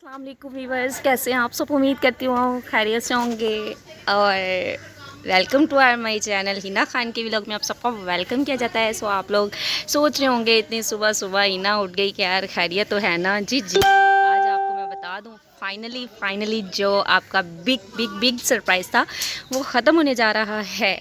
अस्सलाम वालेकुम व्यूअर्स, कैसे हैं आप सब। उम्मीद करती हूँ खैरियत से होंगे और welcome to our my channel Hina Khan के व्लॉग में आप सबका वेलकम किया जाता है। सो आप लोग सोच रहे होंगे इतनी सुबह सुबह हिना उठ गई क्या यार, खैरियत तो है ना। जी जी, आज आपको मैं बता दूँ फाइनली जो आपका बिग बिग बिग सरप्राइज़ था वो ख़त्म होने जा रहा है।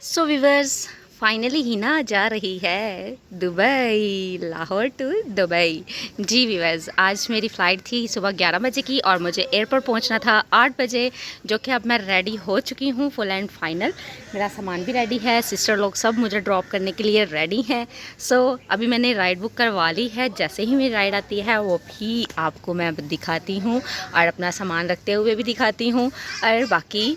सो व्यूअर्स, फाइनली हिना जा रही है दुबई, लाहौर टू दुबई। जी व्यूअर्स, आज मेरी फ़्लाइट थी सुबह 11 बजे की और मुझे एयरपोर्ट पहुंचना था 8 बजे, जो कि अब मैं रेडी हो चुकी हूं फुल एंड फाइनल। मेरा सामान भी रेडी है, सिस्टर लोग सब मुझे ड्रॉप करने के लिए रेडी हैं। सो अभी मैंने राइड बुक करवा ली है, जैसे ही मेरी राइड आती है वो भी आपको मैं दिखाती हूँ और अपना सामान रखते हुए भी दिखाती हूँ। और बाकी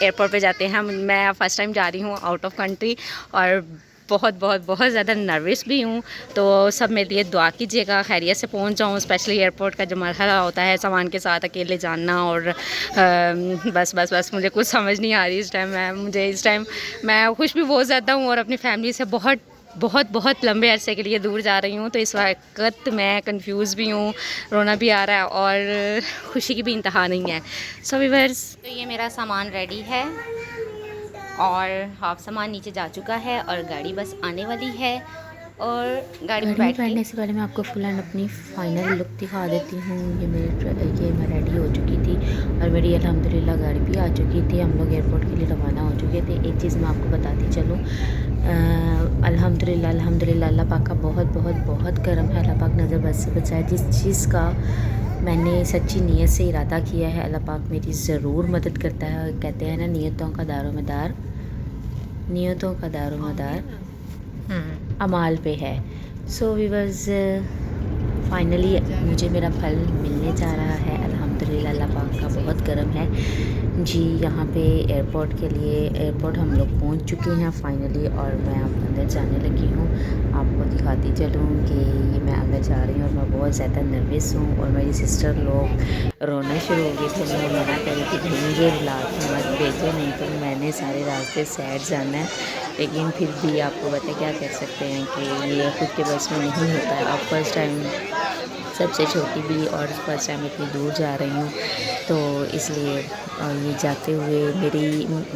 एयरपोर्ट पे जाते हैं। मैं फ़र्स्ट टाइम जा रही हूँ आउट ऑफ कंट्री और बहुत ज़्यादा नर्वस भी हूँ। तो सब मेरे लिए दुआ कीजिएगा, खैरियत से पहुँच जाऊँ। स्पेशली एयरपोर्ट का जो मरहला होता है सामान के साथ अकेले जाना और बस मुझे कुछ समझ नहीं आ रही इस टाइम। मैं खुश भी बहुत ज़्यादा हूँ और अपनी फैमिली से बहुत लंबे अरसे के लिए दूर जा रही हूँ। तो इस वक्त मैं कंफ्यूज भी हूँ, रोना भी आ रहा है और खुशी की भी इंतहा नहीं है। सो व्यूअर्स, तो ये मेरा सामान रेडी है और हाफ सामान नीचे जा चुका है और गाड़ी बस आने वाली है। और गाड़ी में बैठने से पहले मैं आपको फुल एंड अपनी फाइनल लुक दिखा देती हूँ। ये मैं रेडी हो चुकी थी और मेरी अल्हम्दुलिल्लाह गाड़ी भी आ चुकी थी। हम लोग एयरपोर्ट के लिए रवाना हो चुके थे। एक चीज़ मैं आपको बताती चलूँ, अल्हम्दुलिल्लाह अल्लाह पाक का बहुत करम है। अल्लाह पाक नज़र बद से बचाए। जिस चीज़ का मैंने सच्ची नीयत से इरादा किया है अल्लाह पाक मेरी ज़रूर मदद करता है। कहते हैं ना, नियतों का दारोमदार अमाल पे है। सो व्यूअर्स, फाइनली मुझे मेरा फल मिलने जा रहा है। अल्हम्दुलिल्लाह अल्लाह पाक का बहुत करम है जी। यहाँ पे एयरपोर्ट हम लोग पहुँच चुके हैं फाइनली और मैं अब अंदर जाने लगी हूँ। आपको दिखाती चलूँ कि ये मैं अंदर जा रही हूँ और मैं बहुत ज़्यादा नर्वस हूँ। और मेरी सिस्टर लोग रोना शुरू हो गई थी। मैं मना करी कि भाई मुझे रुला के मत भेजो, नहीं तो मैंने सारे रास्ते सैर जाना है। लेकिन फिर भी आपको पता क्या कर सकते हैं कि ये खुद के बस में नहीं होता है। अब फर्स्ट टाइम, सबसे छोटी भी और फर्स्ट टाइम इतनी दूर जा रही हूँ, तो इसलिए ये जाते हुए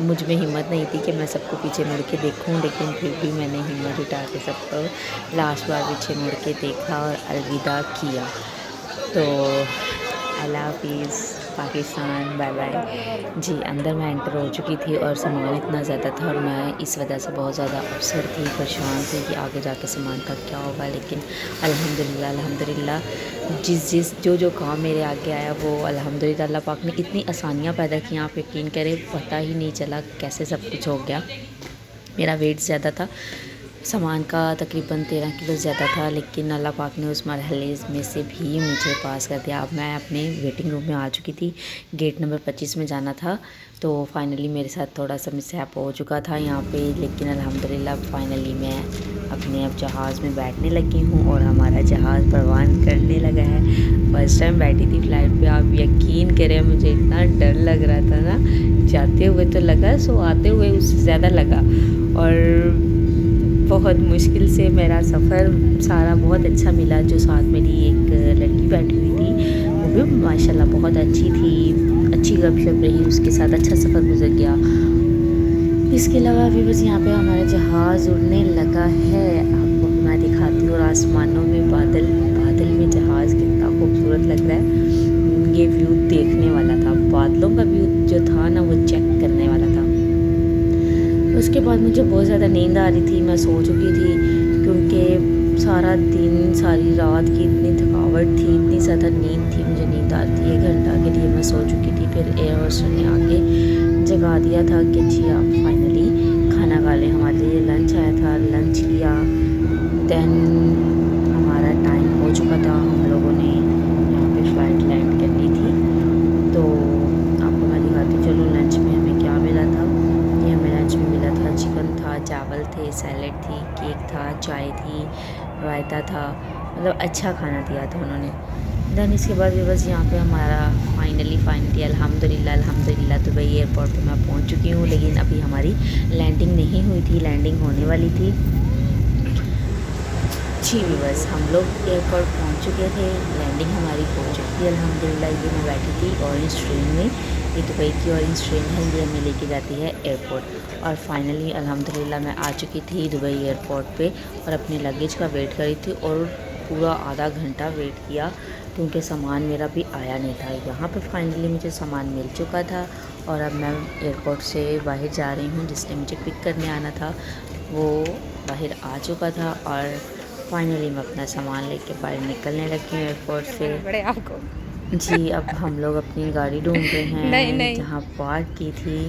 मुझ में हिम्मत नहीं थी कि मैं सबको पीछे मुड़ के देखूं। लेकिन फिर भी मैंने हिम्मत उठा के सबको लास्ट बार पीछे मुड़ के देखा और अलविदा किया। तो अल्लाह हाफिज़ पाकिस्तान, बाय बाय जी। अंदर मैं एंटर हो चुकी थी और सामान इतना ज़्यादा था और मैं इस वजह से बहुत ज़्यादा अपसेट थी, परेशान थी कि आगे जाके सामान का क्या होगा। लेकिन अल्हम्दुलिल्लाह जो काम मेरे आगे आया वो अल्हम्दुलिल्लाह अल्लाह पाक ने इतनी आसानियाँ पैदा की, आप यकीन करें पता ही नहीं चला कैसे सब कुछ हो गया। मेरा वेट ज़्यादा था, सामान का तकरीबन 13 किलो ज़्यादा था, लेकिन अल्लाह पाक ने उस मरहले में से भी मुझे पास कर दिया। अब मैं अपने वेटिंग रूम में आ चुकी थी, गेट नंबर 25 में जाना था। तो फाइनली मेरे साथ थोड़ा सा मिसहैप हो चुका था यहाँ पे, लेकिन अल्हम्दुलिल्लाह फाइनली मैं अपने अब जहाज़ में बैठने लगी हूँ और हमारा जहाज़ परवान करने लगा है। फर्स्ट टाइम बैठी थी फ़्लाइट पे, आप यकीन करें मुझे इतना डर लग रहा था ना, जाते हुए तो लगा, सो आते हुए उससे ज़्यादा लगा। और बहुत मुश्किल से मेरा सफ़र सारा बहुत अच्छा मिला। जो साथ मेरी एक लड़की बैठी हुई थी वो भी माशाल्लाह बहुत अच्छी थी, अच्छी गपशप रही, उसके साथ अच्छा सफ़र गुजर गया। इसके अलावा भी बस यहाँ पे हमारा जहाज़ उड़ने लगा है। आपको मैं दिखाती हूँ, और आसमानों में बादल में जहाज़ कितना खूबसूरत लग रहा है। ये व्यू देखने वाला था, बादलों का व्यू जो था ना वो चेक करने वाला था। उसके बाद मुझे बहुत ज़्यादा नींद आ रही थी, मैं सो चुकी थी क्योंकि सारा दिन सारी रात की इतनी थकावट थी, इतनी ज़्यादा नींद थी, मुझे नींद आ रही थी। 1 घंटा के लिए मैं सो चुकी थी। फिर एयर होस्टेस ने आके जगा दिया था कि जी आप फाइनली खाना खा लें। हमारे लिए लंच आया था, लंच किया, दैन हमारा टाइम हो चुका था, हम लोगों ने यहाँ पे फ़्लाइट लैंड करनी थी। तो आपको मैं दिखाती चलूँ लंच में हमें क्या मिला था। ये हमें लंच में मिला था, चिकन था, चावल थे, सैलेड थी, केक था, चाय थी, रायता था, मतलब अच्छा खाना दिया था उन्होंने। दैन इसके बाद भी बस यहाँ पे हमारा फाइनली अल्हम्दुलिल्लाह दुबई एयरपोर्ट पे मैं पहुँच चुकी हूँ। लेकिन अभी हमारी लैंडिंग नहीं हुई थी, लैंडिंग होने वाली थी। जी व्यूअर्स, हम लोग एयरपोर्ट पहुंच चुके थे। लैंडिंग हमारी हो चुकी है अल्हम्दुलिल्लाह। ये मैं बैठी थी ऑरेंज ट्रेन में। ये दुबई की ऑरेंज ट्रेन है, ये हमें लेके जाती है एयरपोर्ट। और फाइनली अल्हम्दुलिल्लाह मैं आ चुकी थी दुबई एयरपोर्ट पे और अपने लगेज का वेट कर रही थी और पूरा आधा घंटा वेट किया क्योंकि सामान मेरा भी आया नहीं था। यहाँ पे फाइनली मुझे सामान मिल चुका था और अब मैं एयरपोर्ट से बाहर जा रही हूँ। जिसने मुझे पिक करने आना था वो बाहर आ चुका था और फाइनली मैं अपना सामान लेके बाहर निकलने लगी हूँ एयरपोर्ट से। बड़े आपको जी, अब हम लोग अपनी गाड़ी ढूंढ रहे नहीं हैं नहीं जहाँ पार्क की थी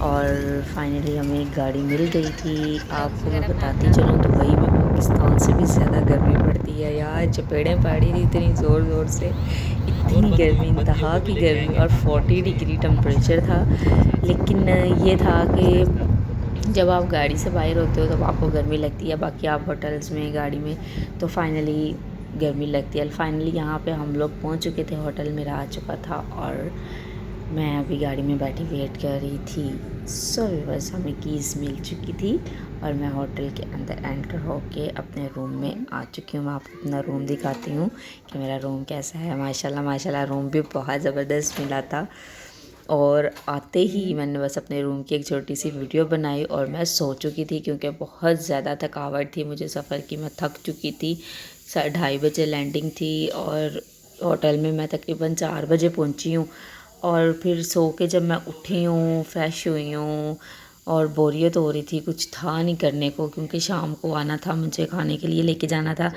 और फाइनली हमें एक गाड़ी मिल गई थी। आपको मैं बताती चलूँ, दुबई में पाकिस्तान से भी ज़्यादा गर्मी पड़ती है यार। चपेड़ें पड़ी थी इतनी ज़ोर ज़ोर से, इतनी गर्मी, इंतहा की गर्मी और 40 डिग्री टेम्परेचर था। लेकिन ये था कि जब आप गाड़ी से बाहर होते हो तब आपको गर्मी लगती है, बाकी आप होटल्स में गाड़ी में तो फाइनली गर्मी लगती है। फाइनली यहाँ पे हम लोग पहुँच चुके थे, होटल मेरा आ चुका था और मैं अभी गाड़ी में बैठी वेट कर रही थी। सो बस हमें कीज़ मिल चुकी थी और मैं होटल के अंदर एंटर होके अपने रूम में आ चुकी हूँ। मैं आपको अपना रूम दिखाती हूँ कि मेरा रूम कैसा है। माशाल्लाह माशाल्लाह रूम भी बहुत ज़बरदस्त मिला था। और आते ही मैंने बस अपने रूम की एक छोटी सी वीडियो बनाई और मैं सो चुकी थी क्योंकि बहुत ज़्यादा थकावट थी मुझे सफ़र की। मैं थक चुकी थी। 2:30 बजे लैंडिंग थी और होटल में मैं तकरीबन 4 बजे पहुंची हूँ। और फिर सो के जब मैं उठी हूँ, फ्रेश हुई हूँ और बोरियत हो रही थी, कुछ था नहीं करने को क्योंकि शाम को आना था, मुझे खाने के लिए लेके जाना था।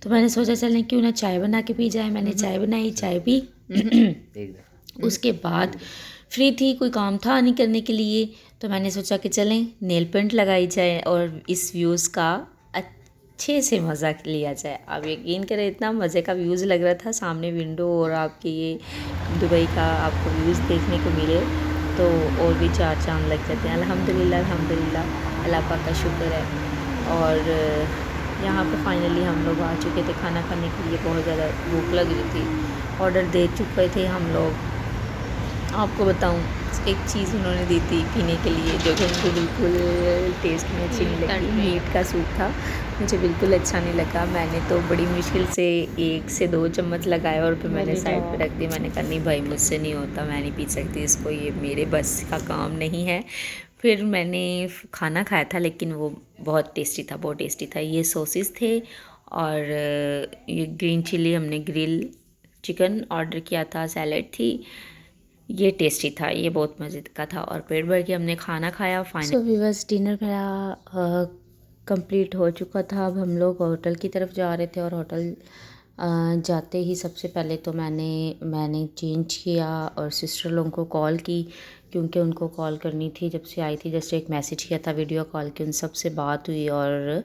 तो मैंने सोचा चलें क्यों ना चाय बना के पी जाए। मैंने चाय बनाई, चाय पी। उसके बाद फ्री थी, कोई काम था नहीं करने के लिए, तो मैंने सोचा कि चलें नेल पेंट लगाई जाए और इस व्यूज़ का अच्छे से मज़ा लिया जाए। आप यकीन करें इतना मज़े का व्यूज़ लग रहा था सामने विंडो और आपके ये दुबई का आपको व्यूज़ देखने को मिले तो और भी चार चांद लग जाते हैं। अल्हम्दुलिल्लाह अल्हम्दुलिल्लाह, अल्लाह पाक का शुक्र है। और यहाँ पे फाइनली हम लोग आ चुके थे खाना खाने के लिए। बहुत ज़्यादा भूख लग रही थी, ऑर्डर दे चुके थे हम लोग। आपको बताऊं, एक चीज़ उन्होंने दी थी पीने के लिए जो कि मुझे बिल्कुल टेस्ट में अच्छी नहीं लगी। मीट का सूप था, मुझे बिल्कुल अच्छा नहीं लगा। मैंने तो बड़ी मुश्किल से 1 से 2 चम्मच लगाया और फिर मैंने साइड पे रख दी। मैंने कहा नहीं भाई मुझसे नहीं होता, मैं नहीं पी सकती इसको, ये मेरे बस का काम नहीं है। फिर मैंने खाना खाया था लेकिन वो बहुत टेस्टी था, बहुत टेस्टी था। ये सॉसेस थे और ये ग्रीन चिली, हमने ग्रिल चिकन ऑर्डर किया था, सैलड थी। ये टेस्टी था, ये बहुत मज़े का था और पेट भर के हमने खाना खाया। फाइनल व्यूअर्स, डिनर मेरा कंप्लीट हो चुका था। अब हम लोग होटल की तरफ जा रहे थे और होटल जाते ही सबसे पहले तो मैंने चेंज किया और सिस्टर लोगों को कॉल की क्योंकि उनको कॉल करनी थी। जब से आई थी जस्ट एक मैसेज किया था, वीडियो कॉल की, उन सब से बात हुई और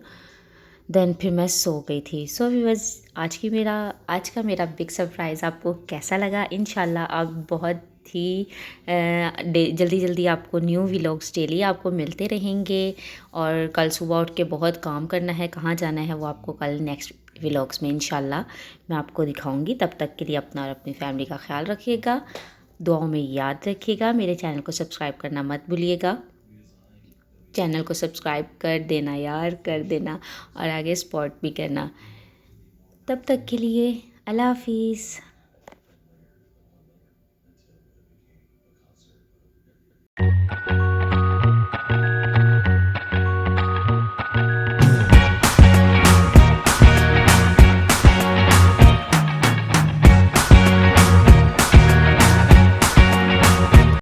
देन फिर मैं सो गई थी। सो व्यूअर्स, आज का मेरा बिग सरप्राइज़ आपको कैसा लगा? इंशाल्लाह आप बहुत ही जल्दी जल्दी आपको न्यू व्लॉग्स डेली आपको मिलते रहेंगे। और कल सुबह उठ के बहुत काम करना है, कहाँ जाना है वो आपको कल नेक्स्ट व्लॉग्स में इंशाल्लाह मैं आपको दिखाऊंगी। तब तक के लिए अपना और अपनी फैमिली का ख्याल रखिएगा, दुआओं में याद रखिएगा। मेरे चैनल को सब्सक्राइब करना मत भूलिएगा। चैनल को सब्सक्राइब कर देना यार, कर देना और आगे सपोर्ट भी करना। तब तक के लिए अल्लाह हाफिज़।